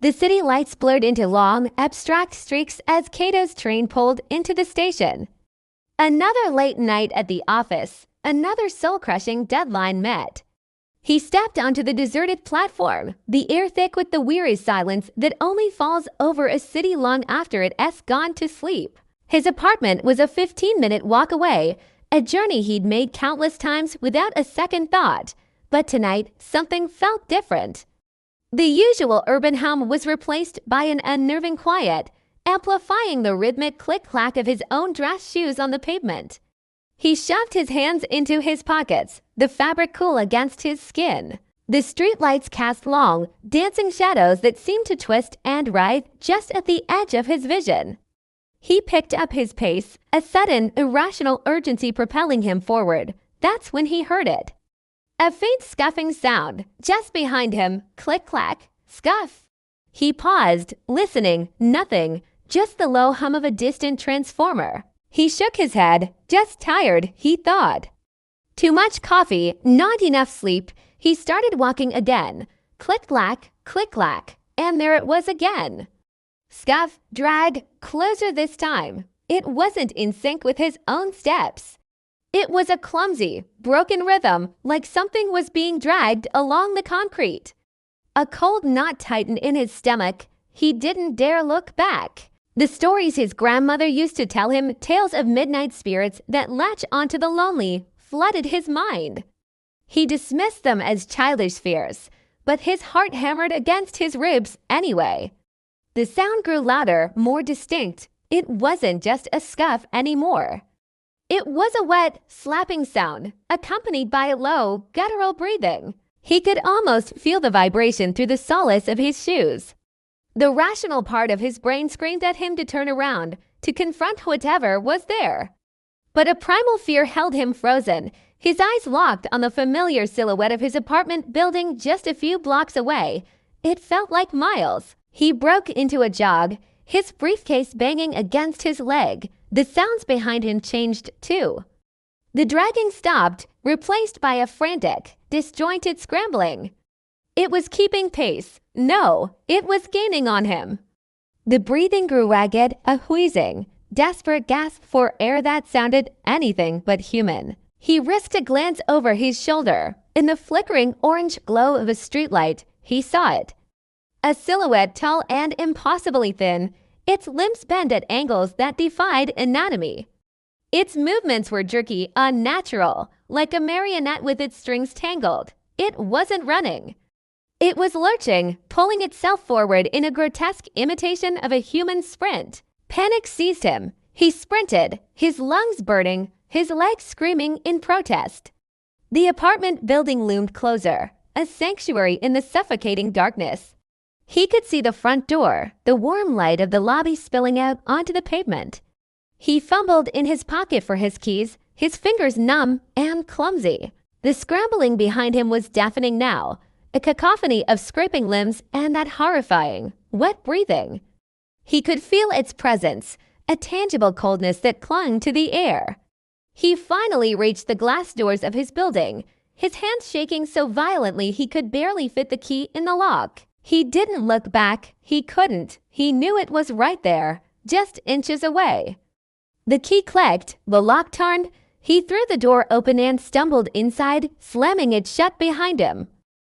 The city lights blurred into long, abstract streaks as Cato's train pulled into the station. Another late night at the office, another soul-crushing deadline met. He stepped onto the deserted platform, the air thick with the weary silence that only falls over a city long after it's gone to sleep. His apartment was a 15-minute walk away, a journey he'd made countless times without a second thought. But tonight, something felt different. The usual urban hum was replaced by an unnerving quiet, amplifying the rhythmic click-clack of his own dress shoes on the pavement. He shoved his hands into his pockets, the fabric cool against his skin. The streetlights cast long, dancing shadows that seemed to twist and writhe just at the edge of his vision. He picked up his pace, a sudden, irrational urgency propelling him forward. That's when he heard it. A faint scuffing sound, just behind him, click-clack, scuff. He paused, listening, nothing, just the low hum of a distant transformer. He shook his head, just tired, he thought. Too much coffee, not enough sleep. He started walking again. Click-clack, click-clack, and there it was again. Scuff, drag, closer this time. It wasn't in sync with his own steps. It was a clumsy, broken rhythm, like something was being dragged along the concrete. A cold knot tightened in his stomach. He didn't dare look back. The stories his grandmother used to tell him, tales of midnight spirits that latch onto the lonely, flooded his mind. He dismissed them as childish fears, but his heart hammered against his ribs anyway. The sound grew louder, more distinct. It wasn't just a scuff anymore. It was a wet, slapping sound, accompanied by a low, guttural breathing. He could almost feel the vibration through the soles of his shoes. The rational part of his brain screamed at him to turn around, to confront whatever was there. But a primal fear held him frozen, his eyes locked on the familiar silhouette of his apartment building just a few blocks away. It felt like miles. He broke into a jog, his briefcase banging against his leg. The sounds behind him changed too. The dragging stopped, replaced by a frantic, disjointed scrambling. It was keeping pace. No, it was gaining on him. The breathing grew ragged, a wheezing, desperate gasp for air that sounded anything but human. He risked a glance over his shoulder. In the flickering orange glow of a streetlight, he saw it. A silhouette tall and impossibly thin, its limbs bent at angles that defied anatomy. Its movements were jerky, unnatural, like a marionette with its strings tangled. It wasn't running. It was lurching, pulling itself forward in a grotesque imitation of a human sprint. Panic seized him. He sprinted, his lungs burning, his legs screaming in protest. The apartment building loomed closer, a sanctuary in the suffocating darkness. He could see the front door, the warm light of the lobby spilling out onto the pavement. He fumbled in his pocket for his keys, his fingers numb and clumsy. The scrambling behind him was deafening now, a cacophony of scraping limbs and that horrifying, wet breathing. He could feel its presence, a tangible coldness that clung to the air. He finally reached the glass doors of his building, his hands shaking so violently he could barely fit the key in the lock. He didn't look back. He couldn't. He knew it was right there, just inches away. The key clicked, the lock turned. He threw the door open and stumbled inside, slamming it shut behind him.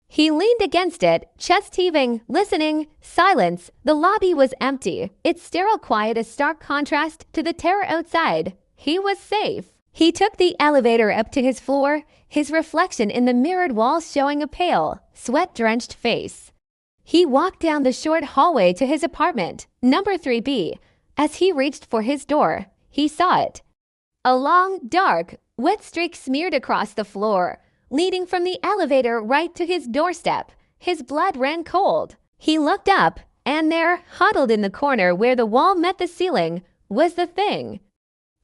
He leaned against it, chest heaving, listening. Silence. The lobby was empty, its sterile quiet a stark contrast to the terror outside. He was safe. He took the elevator up to his floor, his reflection in the mirrored walls showing a pale, sweat-drenched face. He walked down the short hallway to his apartment, number 3B. As he reached for his door, he saw it. A long, dark, wet streak smeared across the floor, leading from the elevator right to his doorstep. His blood ran cold. He looked up, and there, huddled in the corner where the wall met the ceiling, was the thing.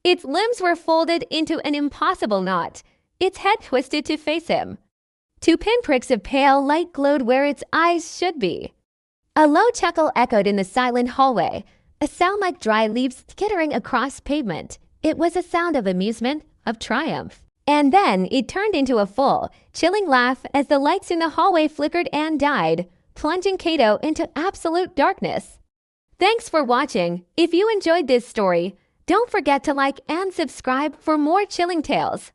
Its limbs were folded into an impossible knot, its head twisted to face him. 2 pinpricks of pale light glowed where its eyes should be. A low chuckle echoed in the silent hallway, a sound like dry leaves skittering across pavement. It was a sound of amusement, of triumph. And then it turned into a full, chilling laugh as the lights in the hallway flickered and died. plunging Kato into absolute darkness. Thanks for watching. If you enjoyed this story, don't forget to like and subscribe for more chilling tales.